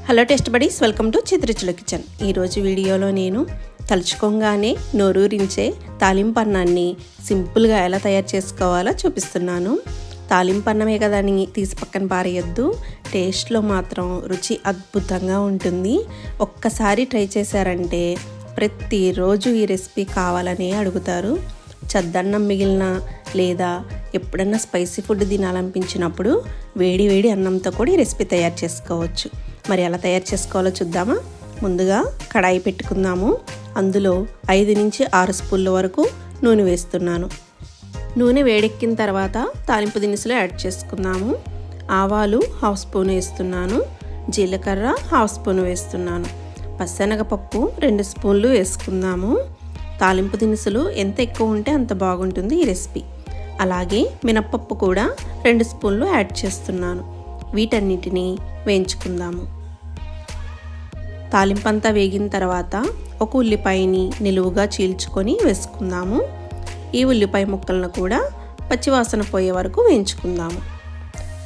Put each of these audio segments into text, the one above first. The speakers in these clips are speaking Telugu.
Hello taste buddies, welcome to చిత్రచుల కిచెన్. ఈరోజు వీడియోలో నేను తలుచుకోగానే నోరూరించే తాలింపు అన్నాన్ని సింపుల్గా ఎలా తయారు చేసుకోవాలో చూపిస్తున్నాను. తాలింపు అన్నమే కదా అని తీసి పక్కన పారేయొద్దు. టేస్ట్లో మాత్రం రుచి అద్భుతంగా ఉంటుంది. ఒక్కసారి ట్రై చేశారంటే ప్రతిరోజు ఈ రెసిపీ కావాలనే అడుగుతారు. చద్దన్నం మిగిలిన లేదా ఎప్పుడన్నా స్పైసీ ఫుడ్ తినాలనిపించినప్పుడు వేడి వేడి అన్నంతో కూడా ఈ రెసిపీ తయారు చేసుకోవచ్చు. మరి ఎలా తయారు చేసుకోవాలో చూద్దామా. ముందుగా కడాయి పెట్టుకుందాము. అందులో 5 నుంచి 6 స్పూన్ల వరకు నూనె వేస్తున్నాను. నూనె వేడెక్కిన తర్వాత తాలింపు దినుసులు యాడ్ చేసుకుందాము. ఆవాలు 1/2 స్పూన్ వేస్తున్నాను. జీలకర్ర 1/2 స్పూన్ వేస్తున్నాను. పచ్చెనగపప్పు 2 స్పూన్లు వేసుకుందాము. తాలింపు దినుసులు ఎంత ఎక్కువ ఉంటే అంత బాగుంటుంది ఈ రెసిపీ. అలాగే మినప్పప్పు కూడా 2 స్పూన్లు యాడ్ చేస్తున్నాను. వీటన్నిటిని వేయించుకుందాము. తాలింపు అంతా వేగిన తర్వాత ఒక ఉల్లిపాయని నిలువుగా చీల్చుకొని వేసుకుందాము. ఈ ఉల్లిపాయ ముక్కలను కూడా పచ్చివాసన పోయే వరకు వేయించుకుందాము.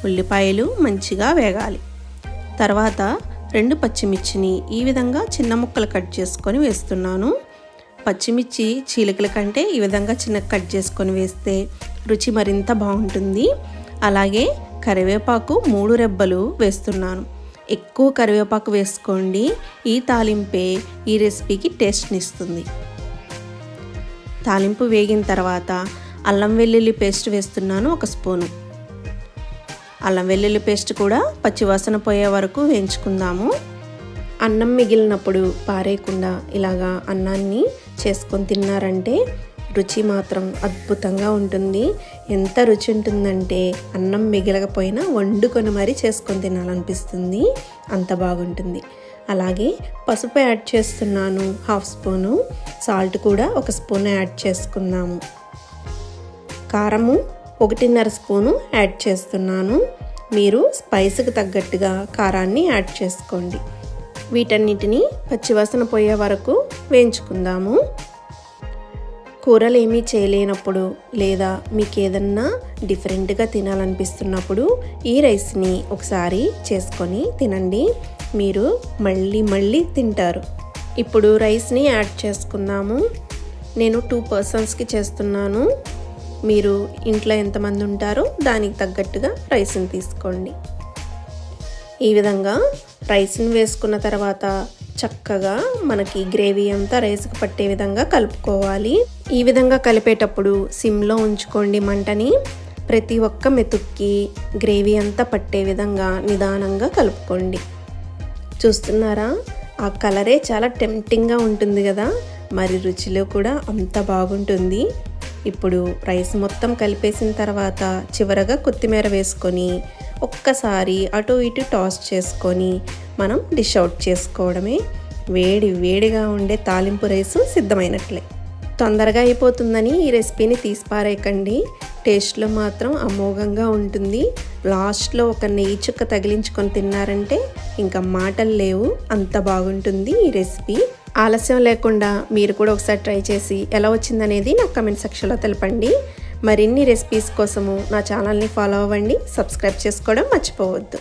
ఉల్లిపాయలు మంచిగా వేగాలి. తర్వాత 2 పచ్చిమిర్చిని ఈ విధంగా చిన్న ముక్కలు కట్ చేసుకొని వేస్తున్నాను. పచ్చిమిర్చి చీలికల కంటే ఈ విధంగా చిన్న కట్ చేసుకొని వేస్తే రుచి మరింత బాగుంటుంది. అలాగే కరివేపాకు 3 రెబ్బలు వేస్తున్నాను. ఎక్కువ కరివేపాకు వేసుకోండి. ఈ తాలింపే ఈ రెసిపీకి టేస్ట్ని ఇస్తుంది. తాలింపు వేగిన తర్వాత అల్లం వెల్లుల్లి పేస్ట్ వేస్తున్నాను 1 స్పూను. అల్లం వెల్లుల్లి పేస్ట్ కూడా పచ్చివాసన పోయే వరకు వేయించుకుందాము. అన్నం మిగిలినప్పుడు పారేయకుండా ఇలాగా అన్నాన్ని చేసుకొని తిన్నారంటే రుచి మాత్రం అద్భుతంగా ఉంటుంది. ఎంత రుచి ఉంటుందంటే అన్నం మిగలకపోయినా వండుకొని మరీ చేసుకొని తినాలనిపిస్తుంది. అంత బాగుంటుంది. అలాగే పసుపు యాడ్ చేస్తున్నాను 1/2 స్పూను. సాల్ట్ కూడా 1 స్పూన్ యాడ్ చేసుకుందాము. కారము 1.5 స్పూను యాడ్ చేస్తున్నాను. మీరు స్పైస్కి తగ్గట్టుగా కారాన్ని యాడ్ చేసుకోండి. వీటన్నిటిని పచ్చివాసన పోయే వరకు వేయించుకుందాము. కూరలు ఏమీ చేయలేనప్పుడు లేదా మీకు ఏదన్నా డిఫరెంట్గా తినాలనిపిస్తున్నప్పుడు ఈ రైస్ని ఒకసారి చేసుకొని తినండి. మీరు మళ్ళీ తింటారు. ఇప్పుడు రైస్ని యాడ్ చేసుకుందాము. నేను 2 పర్సన్స్కి చేస్తున్నాను. మీరు ఇంట్లో ఎంతమంది ఉంటారో దానికి తగ్గట్టుగా రైస్ని తీసుకోండి. ఈ విధంగా రైస్ని వేసుకున్న తర్వాత చక్కగా మనకి గ్రేవీ అంతా రైస్కి పట్టే విధంగా కలుపుకోవాలి. ఈ విధంగా కలిపేటప్పుడు సిమ్లో ఉంచుకోండి మంటని. ప్రతి ఒక్క మెతుక్కి గ్రేవీ అంతా పట్టే విధంగా నిదానంగా కలుపుకోండి. చూస్తున్నారా, ఆ కలరే చాలా టెంప్టింగ్గా ఉంటుంది కదా, మరి రుచిలో కూడా అంత బాగుంటుంది. ఇప్పుడు రైస్ మొత్తం కలిపేసిన తర్వాత చివరగా కొత్తిమీర వేసుకొని ఒక్కసారి అటు ఇటు టాస్ చేసుకొని మనం డిష్ అవుట్ చేసుకోవడమే. వేడిగా ఉండే తాలింపు రైసు సిద్ధమైనట్లే. తొందరగా అయిపోతుందని ఈ రెసిపీని తీసి పారేయకండి. టేస్ట్లో మాత్రం అమోఘంగా ఉంటుంది. లాస్ట్లో ఒక నెయ్యి చుక్క తగిలించుకొని తిన్నారంటే ఇంకా మాటలు లేవు, అంత బాగుంటుంది ఈ రెసిపీ. ఆలస్యం లేకుండా మీరు కూడా ఒకసారి ట్రై చేసి ఎలా వచ్చిందనేది నాకు కమెంట్ సెక్షన్లో తెలపండి. మరిన్ని రెసిపీస్ కోసము నా ఛానల్ని ఫాలో అవ్వండి. సబ్స్క్రైబ్ చేసుకోవడం మర్చిపోవద్దు.